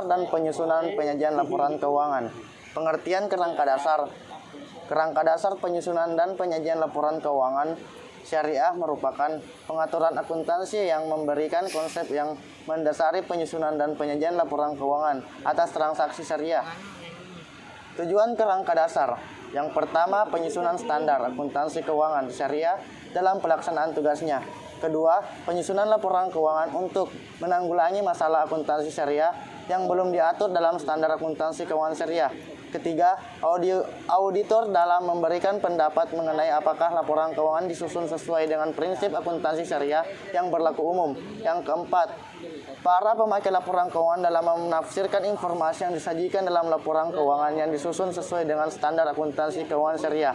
dasar dan penyusunan penyajian laporan keuangan. Pengertian kerangka dasar. Kerangka dasar penyusunan dan penyajian laporan keuangan syariah merupakan pengaturan akuntansi yang memberikan konsep yang mendasari penyusunan dan penyajian laporan keuangan atas transaksi syariah. Tujuan kerangka dasar. Yang pertama, penyusunan standar akuntansi keuangan syariah dalam pelaksanaan tugasnya. Kedua, penyusunan laporan keuangan untuk menanggulangi masalah akuntansi syariah yang belum diatur dalam standar akuntansi keuangan syariah. Ketiga, auditor dalam memberikan pendapat mengenai apakah laporan keuangan disusun sesuai dengan prinsip akuntansi syariah yang berlaku umum. Yang keempat, para pemakai laporan keuangan dalam menafsirkan informasi yang disajikan dalam laporan keuangan yang disusun sesuai dengan standar akuntansi keuangan syariah.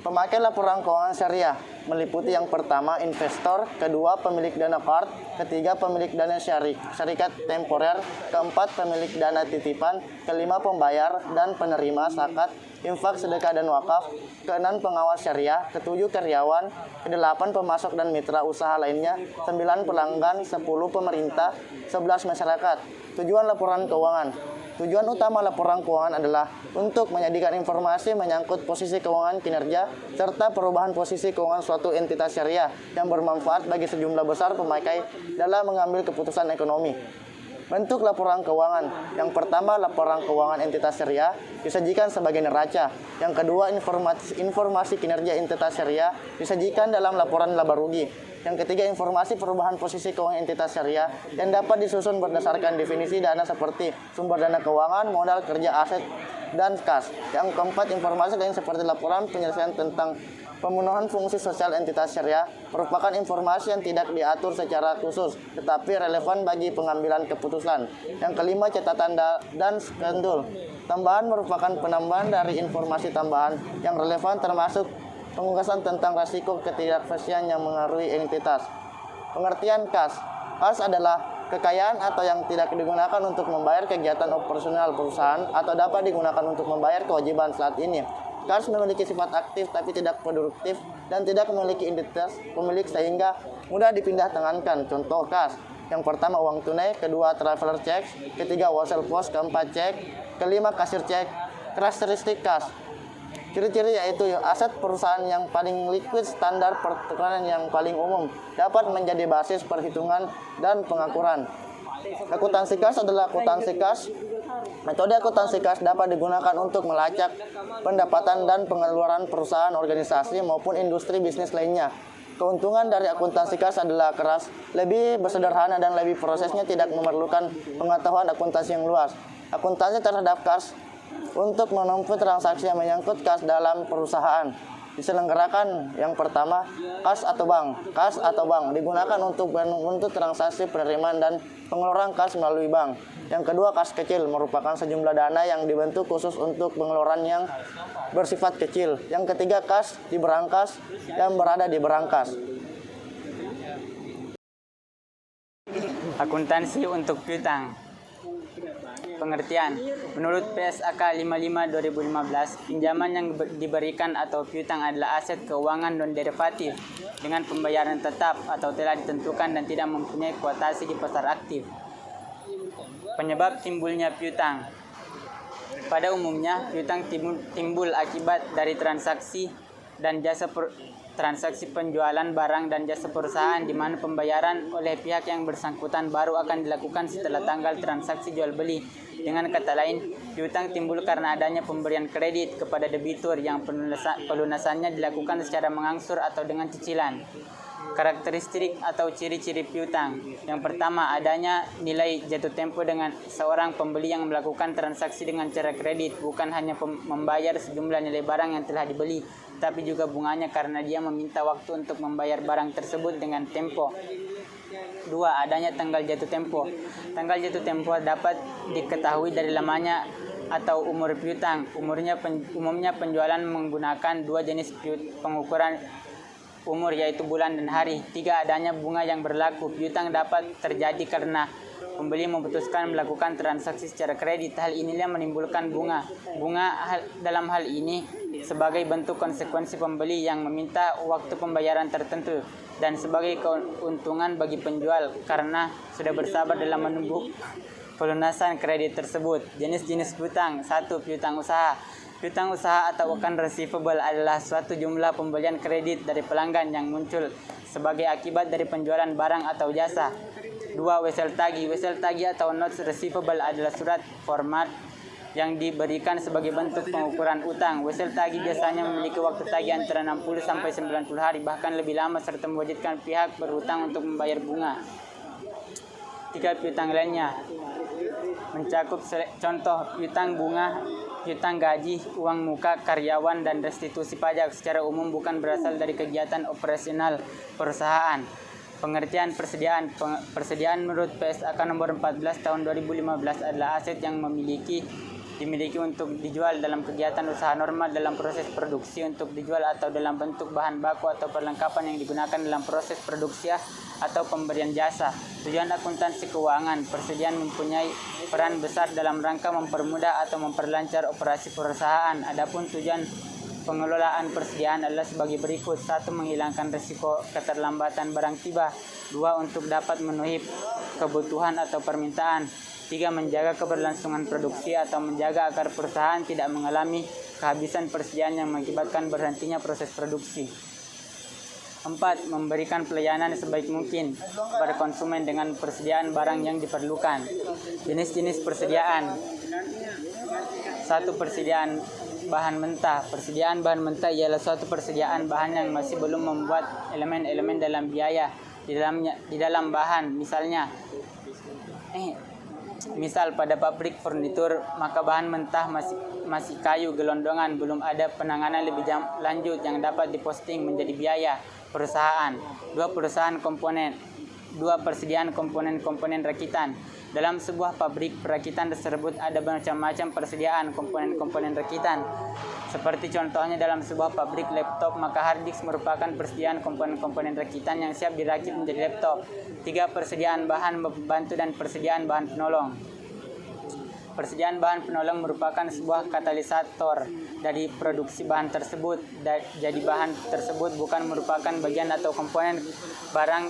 Pemakai laporan keuangan syariah meliputi yang pertama investor, kedua pemilik dana part, ketiga pemilik dana syarikat temporer, keempat pemilik dana titipan, kelima pembayar dan penerima zakat, infak, sedekah dan wakaf, keenam pengawas syariah, ketujuh karyawan, kedelapan pemasok dan mitra usaha lainnya, 9 pelanggan, 10 pemerintah, 11 masyarakat. Tujuan laporan keuangan. Tujuan utama laporan keuangan adalah untuk menjadikan informasi menyangkut posisi keuangan kinerja serta perubahan posisi keuangan suatu entitas syariah yang bermanfaat bagi sejumlah besar pemakai dalam mengambil keputusan ekonomi. Bentuk laporan keuangan. Yang pertama, laporan keuangan entitas syariah disajikan sebagai neraca. Yang kedua, informasi kinerja entitas syariah disajikan dalam laporan laba rugi. Yang ketiga, informasi perubahan posisi keuangan entitas syariah yang dapat disusun berdasarkan definisi dana seperti sumber dana keuangan, modal kerja, aset, dan kas. Yang keempat, informasi lain seperti laporan penyelesaian tentang pemenuhan fungsi sosial entitas syariah merupakan informasi yang tidak diatur secara khusus tetapi relevan bagi pengambilan keputusan. Yang kelima, catatan dan skandul tambahan merupakan penambahan dari informasi tambahan yang relevan termasuk pengungkapan tentang risiko ketidakpastian yang mengaruhi entitas. Pengertian kas. Kas adalah kekayaan atau yang tidak digunakan untuk membayar kegiatan operasional perusahaan atau dapat digunakan untuk membayar kewajiban saat ini. Kas memiliki sifat aktif tapi tidak produktif dan tidak memiliki identitas pemilik sehingga mudah dipindah tangankan. Contoh kas. Yang pertama uang tunai, kedua traveler check, ketiga wholesale post, keempat cek, kelima kasir cek. Karakteristik kas. Ciri-ciri yaitu aset perusahaan yang paling liquid, standar pertukaran yang paling umum, dapat menjadi basis perhitungan dan pengakuran. Akuntansi kas adalah akuntansi kas. Metode akuntansi kas dapat digunakan untuk melacak pendapatan dan pengeluaran perusahaan, organisasi, maupun industri bisnis lainnya. Keuntungan dari akuntansi kas adalah keras, lebih sederhana dan lebih prosesnya tidak memerlukan pengetahuan akuntansi yang luas. Akuntansi terhadap kas untuk menempuh transaksi yang menyangkut kas dalam perusahaan diselenggarakan. Yang pertama, kas atau bank. Kas atau bank digunakan untuk transaksi penerimaan dan pengeluaran kas melalui bank. Yang kedua, kas kecil merupakan sejumlah dana yang dibentuk khusus untuk pengeluaran yang bersifat kecil. Yang ketiga, kas di berangkas yang berada di berangkas. Akuntansi untuk piutang. Pengertian. Menurut PSAK 55/2015, pinjaman yang diberikan atau piutang adalah aset keuangan non-derivatif dengan pembayaran tetap atau telah ditentukan dan tidak mempunyai kuotasi di pasar aktif. Penyebab timbulnya piutang. Pada umumnya, piutang timbul akibat dari transaksi dan jasa transaksi penjualan barang dan jasa perusahaan di mana pembayaran oleh pihak yang bersangkutan baru akan dilakukan setelah tanggal transaksi jual beli. Dengan kata lain, piutang timbul karena adanya pemberian kredit kepada debitur yang pelunasannya dilakukan secara mengangsur atau dengan cicilan. Karakteristik atau ciri-ciri piutang. Yang pertama, adanya nilai jatuh tempo dengan seorang pembeli yang melakukan transaksi dengan cara kredit, bukan hanya membayar sejumlah nilai barang yang telah dibeli, tapi juga bunganya karena dia meminta waktu untuk membayar barang tersebut dengan tempo. 2. Adanya tanggal jatuh tempo. Tanggal jatuh tempo dapat diketahui dari lamanya atau umur piutang. Umumnya penjualan menggunakan dua jenis pengukuran umur, yaitu bulan dan hari. 3. Adanya bunga yang berlaku. Piutang dapat terjadi karena pembeli memutuskan melakukan transaksi secara kredit. Hal inilah menimbulkan bunga. Dalam hal ini sebagai bentuk konsekuensi pembeli yang meminta waktu pembayaran tertentu dan sebagai keuntungan bagi penjual karena sudah bersabar dalam menunggu pelunasan kredit tersebut. Jenis-jenis piutang. 1. Piutang usaha. Piutang usaha atau account receivable adalah suatu jumlah pembelian kredit dari pelanggan yang muncul sebagai akibat dari penjualan barang atau jasa. 2. Wesel tagih. Wesel tagih atau notes receivable adalah surat format yang diberikan sebagai bentuk pengukuran utang. Wesel tagih biasanya memiliki waktu tagih antara 60 sampai 90 hari, bahkan lebih lama, serta mewajibkan pihak berhutang untuk membayar bunga. 3. Piutang lainnya mencakup contoh piutang bunga, piutang gaji, uang muka karyawan, dan restitusi pajak. Secara umum bukan berasal dari kegiatan operasional perusahaan. Pengertian persediaan. Persediaan menurut PSAK nomor 14 tahun 2015 adalah aset yang dimiliki untuk dijual dalam kegiatan usaha normal dalam proses produksi, untuk dijual atau dalam bentuk bahan baku atau perlengkapan yang digunakan dalam proses produksi atau pemberian jasa. Tujuan akuntansi keuangan. Persediaan mempunyai peran besar dalam rangka mempermudah atau memperlancar operasi perusahaan. Adapun tujuan pengelolaan persediaan adalah sebagai berikut. 1. Menghilangkan risiko keterlambatan barang tiba. 2. Untuk dapat memenuhi kebutuhan atau permintaan. 3. Menjaga keberlangsungan produksi atau menjaga agar perusahaan tidak mengalami kehabisan persediaan yang mengakibatkan berhentinya proses produksi. 4. Memberikan pelayanan sebaik mungkin kepada konsumen dengan persediaan barang yang diperlukan. Jenis-jenis persediaan. 1. Persediaan bahan mentah. Persediaan bahan mentah ialah suatu persediaan bahan yang masih belum membuat elemen-elemen dalam biaya di dalam bahan. Misal pada pabrik furnitur, maka bahan mentah masih kayu gelondongan, belum ada penanganan lebih lanjut yang dapat diposting menjadi biaya perusahaan. 2. Persediaan komponen-komponen rakitan. Dalam sebuah pabrik perakitan tersebut ada macam-macam persediaan komponen-komponen rakitan. Seperti contohnya dalam sebuah pabrik laptop, maka hard disk merupakan persediaan komponen-komponen rakitan yang siap dirakit menjadi laptop. 3. Persediaan bahan pembantu dan persediaan bahan penolong. Persediaan bahan penolong merupakan sebuah katalisator dari produksi bahan tersebut. Jadi bahan tersebut bukan merupakan bagian atau komponen barang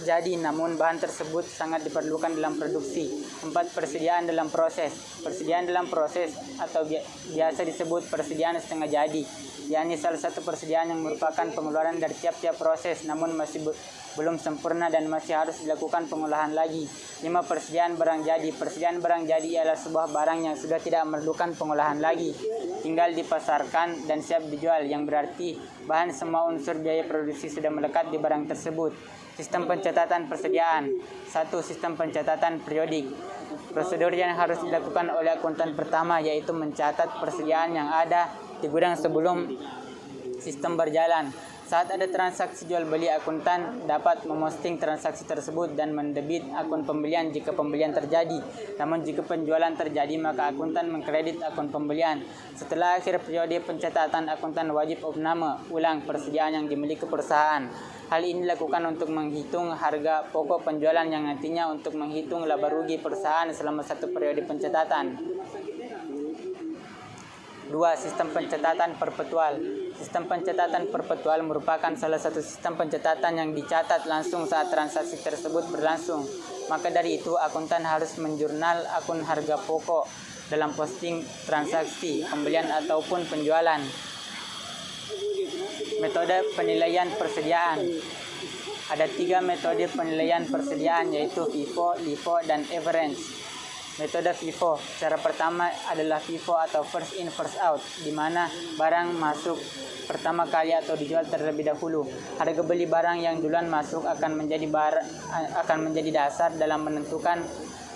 jadi namun bahan tersebut sangat diperlukan dalam produksi. 4. Persediaan dalam proses. Persediaan dalam proses atau biasa disebut persediaan setengah jadi, yakni salah satu persediaan yang merupakan pengeluaran dari tiap-tiap proses namun masih belum sempurna dan masih harus dilakukan pengolahan lagi. 5. Persediaan barang jadi. Persediaan barang jadi ialah sebuah barang yang sudah tidak memerlukan pengolahan lagi, tinggal dipasarkan dan siap dijual, yang berarti bahan semua unsur biaya produksi sudah melekat di barang tersebut. Sistem pencatatan persediaan. 1. Sistem pencatatan periodik. Prosedur yang harus dilakukan oleh akuntan pertama yaitu mencatat persediaan yang ada di gudang sebelum sistem berjalan. Saat ada transaksi jual beli, akuntan dapat memosting transaksi tersebut dan mendebit akun pembelian jika pembelian terjadi. Namun jika penjualan terjadi, maka akuntan mengkredit akun pembelian. Setelah akhir periode pencatatan, akuntan wajib opname ulang persediaan yang dimiliki perusahaan. Hal ini dilakukan untuk menghitung harga pokok penjualan yang nantinya untuk menghitung laba rugi perusahaan selama satu periode pencatatan. 2. Sistem pencatatan perpetual. Sistem pencatatan perpetual merupakan salah satu sistem pencatatan yang dicatat langsung saat transaksi tersebut berlangsung. Maka dari itu, akuntan harus menjurnal akun harga pokok dalam posting transaksi, pembelian ataupun penjualan. Metode penilaian persediaan. Ada 3 metode penilaian persediaan, yaitu FIFO, LIFO, dan average. Metode FIFO. Cara pertama adalah FIFO atau first in first out, di mana barang masuk pertama kali atau dijual terlebih dahulu. Harga beli barang yang duluan masuk akan menjadi dasar dalam menentukan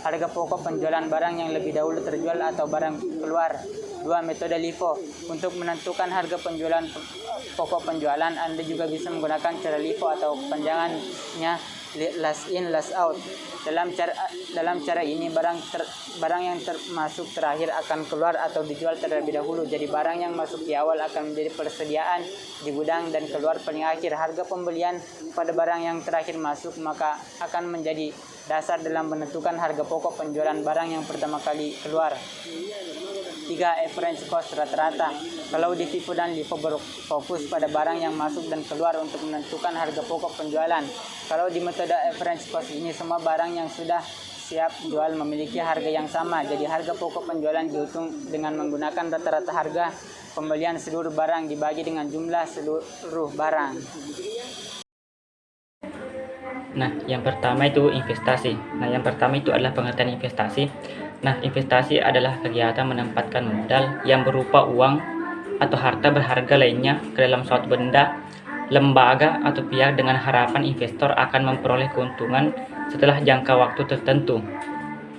harga pokok penjualan barang yang lebih dahulu terjual atau barang keluar. 2. Metode LIFO. Untuk menentukan harga pokok penjualan, Anda juga bisa menggunakan cara LIFO atau kepanjangannya last in last out. Dalam cara ini barang yang masuk terakhir akan keluar atau dijual terlebih dahulu. Jadi barang yang masuk di awal akan menjadi persediaan di gudang dan keluar paling akhir. Harga pembelian pada barang yang terakhir masuk maka akan menjadi dasar dalam menentukan harga pokok penjualan barang yang pertama kali keluar. 3. Average cost rata-rata. Kalau di FIFO dan LIFO berfokus pada barang yang masuk dan keluar untuk menentukan harga pokok penjualan. Kalau di metode average cost ini semua barang yang sudah siap jual memiliki harga yang sama. Jadi harga pokok penjualan dihitung dengan menggunakan rata-rata harga pembelian seluruh barang dibagi dengan jumlah seluruh barang. Nah, yang pertama itu investasi. Nah, yang pertama itu adalah pengertian investasi. Nah, investasi adalah kegiatan menempatkan modal yang berupa uang atau harta berharga lainnya ke dalam suatu benda, lembaga, atau pihak dengan harapan investor akan memperoleh keuntungan setelah jangka waktu tertentu.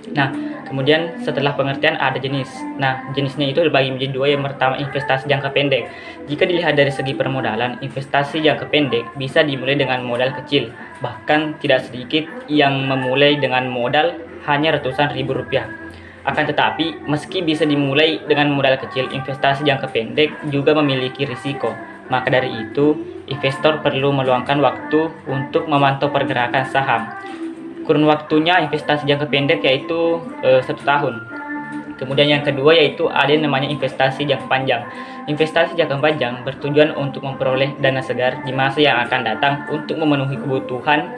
Nah, kemudian setelah pengertian ada jenis. Nah, jenisnya itu dibagi menjadi dua. Yang pertama investasi jangka pendek. Jika dilihat dari segi permodalan, investasi jangka pendek bisa dimulai dengan modal kecil. Bahkan tidak sedikit yang memulai dengan modal hanya ratusan ribu rupiah. Akan tetapi, meski bisa dimulai dengan modal kecil, investasi jangka pendek juga memiliki risiko. Maka dari itu, investor perlu meluangkan waktu untuk memantau pergerakan saham. Kurun waktunya investasi jangka pendek yaitu 1 tahun. Kemudian yang kedua yaitu ada yang namanya investasi jangka panjang. Investasi jangka panjang bertujuan untuk memperoleh dana segar di masa yang akan datang untuk memenuhi kebutuhan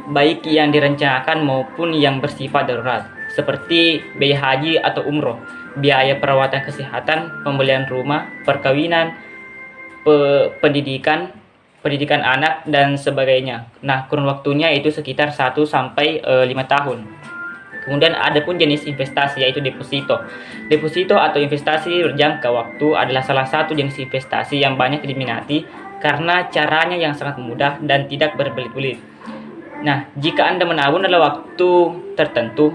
baik yang direncanakan maupun yang bersifat darurat, seperti biaya haji atau umroh, biaya perawatan kesehatan, pembelian rumah, perkawinan, pendidikan anak, dan sebagainya. Nah, kurun waktunya itu sekitar 1 sampai 5 tahun. Kemudian ada pun jenis investasi yaitu deposito. Deposito atau investasi berjangka waktu adalah salah satu jenis investasi yang banyak diminati karena caranya yang sangat mudah dan tidak berbelit-belit. Nah, jika Anda menabung dalam waktu tertentu,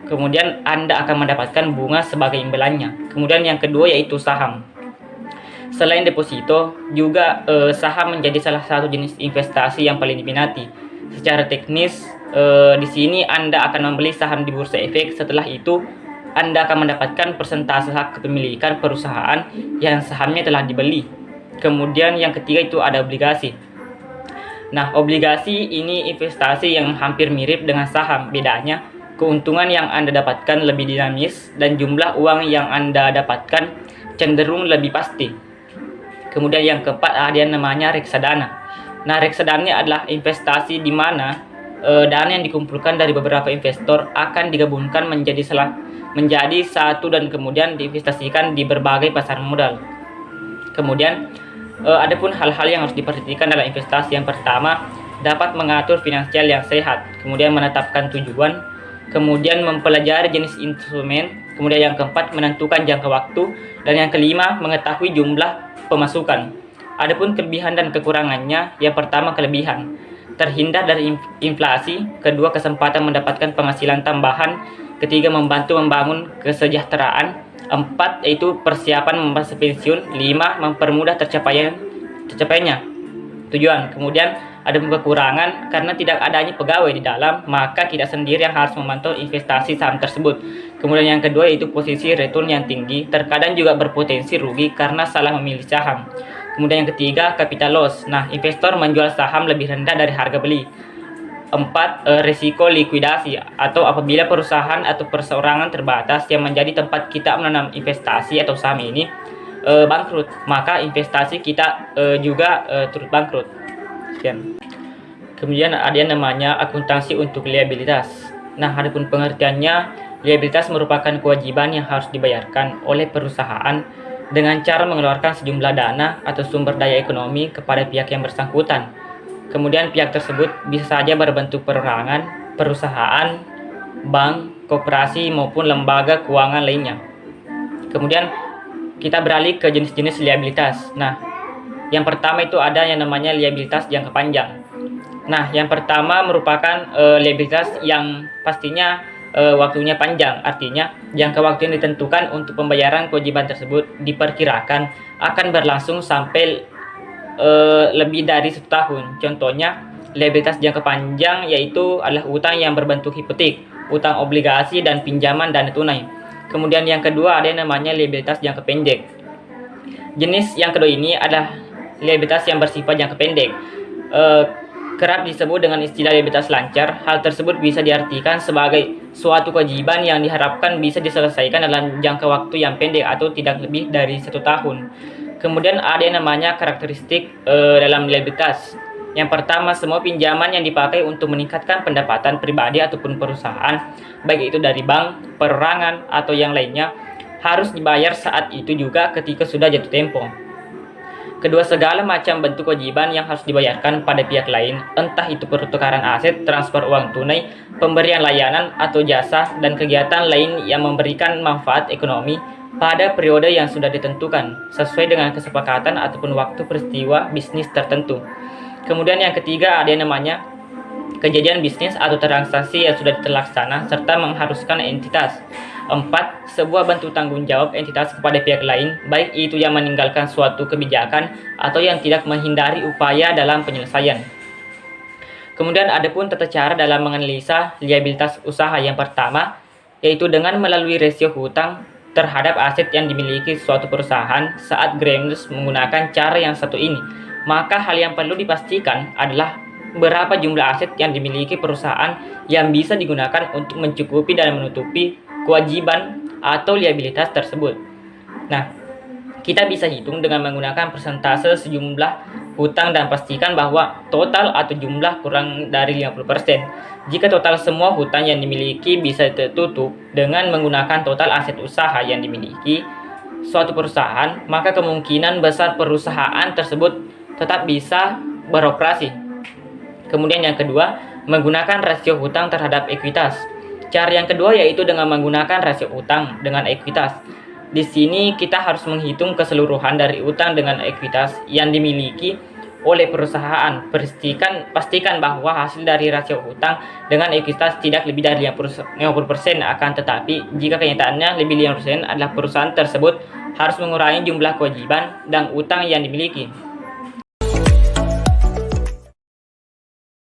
kemudian Anda akan mendapatkan bunga sebagai imbalannya. Kemudian yang kedua yaitu saham. Selain deposito, juga saham menjadi salah satu jenis investasi yang paling diminati. Secara teknis, di sini Anda akan membeli saham di bursa efek. Setelah itu, Anda akan mendapatkan persentase hak kepemilikan perusahaan yang sahamnya telah dibeli. Kemudian yang ketiga itu ada obligasi. Nah, obligasi ini investasi yang hampir mirip dengan saham. Bedanya, keuntungan yang Anda dapatkan lebih dinamis dan jumlah uang yang Anda dapatkan cenderung lebih pasti. Kemudian yang keempat ada yang namanya reksadana. Nah, reksadana adalah investasi di mana dana yang dikumpulkan dari beberapa investor akan digabungkan menjadi satu dan kemudian diinvestasikan di berbagai pasar modal. Kemudian ada pun hal-hal yang harus diperhatikan dalam investasi. Yang pertama, dapat mengatur finansial yang sehat, kemudian menetapkan tujuan, kemudian mempelajari jenis instrumen, kemudian yang keempat menentukan jangka waktu, dan yang kelima mengetahui jumlah pemasukan. Adapun kelebihan dan kekurangannya, yang pertama kelebihan, terhindar dari inflasi, kedua kesempatan mendapatkan penghasilan tambahan, ketiga membantu membangun kesejahteraan, empat yaitu persiapan masa pensiun, lima mempermudah tercapainya tujuan. Kemudian ada kekurangan karena tidak adanya pegawai di dalam, maka tidak sendiri yang harus memantau investasi saham tersebut. Kemudian yang kedua yaitu posisi return yang tinggi, terkadang juga berpotensi rugi karena salah memilih saham. Kemudian yang ketiga capital loss. Nah, investor menjual saham lebih rendah dari harga beli. 4. Risiko likuidasi atau apabila perusahaan atau perseorangan terbatas yang menjadi tempat kita menanam investasi atau saham ini bangkrut, maka investasi kita juga turut bangkrut. Sekian. Kemudian ada yang namanya akuntansi untuk liabilitas. Nah, adapun pengertiannya, liabilitas merupakan kewajiban yang harus dibayarkan oleh perusahaan dengan cara mengeluarkan sejumlah dana atau sumber daya ekonomi kepada pihak yang bersangkutan. Kemudian pihak tersebut bisa saja berbentuk perorangan, perusahaan, bank, koperasi maupun lembaga keuangan lainnya. Kemudian kita beralih ke jenis-jenis liabilitas. Nah, yang pertama itu ada yang namanya liabilitas jangka panjang. Nah, yang pertama merupakan liabilitas yang pastinya waktunya panjang. Artinya, jangka waktu yang ditentukan untuk pembayaran kewajiban tersebut diperkirakan akan berlangsung sampai lebih dari 1 tahun. Contohnya, liabilitas jangka panjang yaitu adalah utang yang berbentuk hipotek, utang obligasi, dan pinjaman dana tunai. Kemudian yang kedua ada yang namanya liabilitas jangka pendek. Jenis yang kedua ini adalah liabilitas yang bersifat jangka pendek. Kerap disebut dengan istilah liabilitas lancar. Hal tersebut bisa diartikan sebagai suatu kewajiban yang diharapkan bisa diselesaikan dalam jangka waktu yang pendek atau tidak lebih dari 1 tahun. Kemudian ada yang namanya karakteristik dalam liabilitas. Yang pertama, semua pinjaman yang dipakai untuk meningkatkan pendapatan pribadi ataupun perusahaan, baik itu dari bank, perorangan, atau yang lainnya, harus dibayar saat itu juga ketika sudah jatuh tempo. Kedua, segala macam bentuk kewajiban yang harus dibayarkan pada pihak lain, entah itu pertukaran aset, transfer uang tunai, pemberian layanan atau jasa, dan kegiatan lain yang memberikan manfaat ekonomi pada periode yang sudah ditentukan, sesuai dengan kesepakatan ataupun waktu peristiwa bisnis tertentu. Kemudian yang ketiga ada yang namanya kejadian bisnis atau transaksi yang sudah terlaksana serta mengharuskan entitas. 4. Sebuah bentuk tanggung jawab entitas kepada pihak lain, baik itu yang meninggalkan suatu kebijakan atau yang tidak menghindari upaya dalam penyelesaian. Kemudian ada pun tata cara dalam menganalisa liabilitas usaha. Yang pertama, yaitu dengan melalui rasio hutang terhadap aset yang dimiliki suatu perusahaan. Saat Grimes menggunakan cara yang satu ini, maka hal yang perlu dipastikan adalah berapa jumlah aset yang dimiliki perusahaan yang bisa digunakan untuk mencukupi dan menutupi kewajiban atau liabilitas tersebut. Nah, kita bisa hitung dengan menggunakan persentase sejumlah hutang dan pastikan bahwa total atau jumlah kurang dari 50%. Jika total semua hutang yang dimiliki bisa tertutup dengan menggunakan total aset usaha yang dimiliki suatu perusahaan, maka kemungkinan besar perusahaan tersebut tetap bisa beroperasi. Kemudian yang kedua, menggunakan rasio hutang terhadap ekuitas. Cara yang kedua yaitu dengan menggunakan rasio hutang dengan ekuitas. Di sini kita harus menghitung keseluruhan dari utang dengan ekuitas yang dimiliki oleh perusahaan. Pastikan bahwa hasil dari rasio hutang dengan ekuitas tidak lebih dari 50%. Akan tetapi, jika kenyataannya lebih 50% adalah perusahaan tersebut harus mengurangi jumlah kewajiban dan utang yang dimiliki.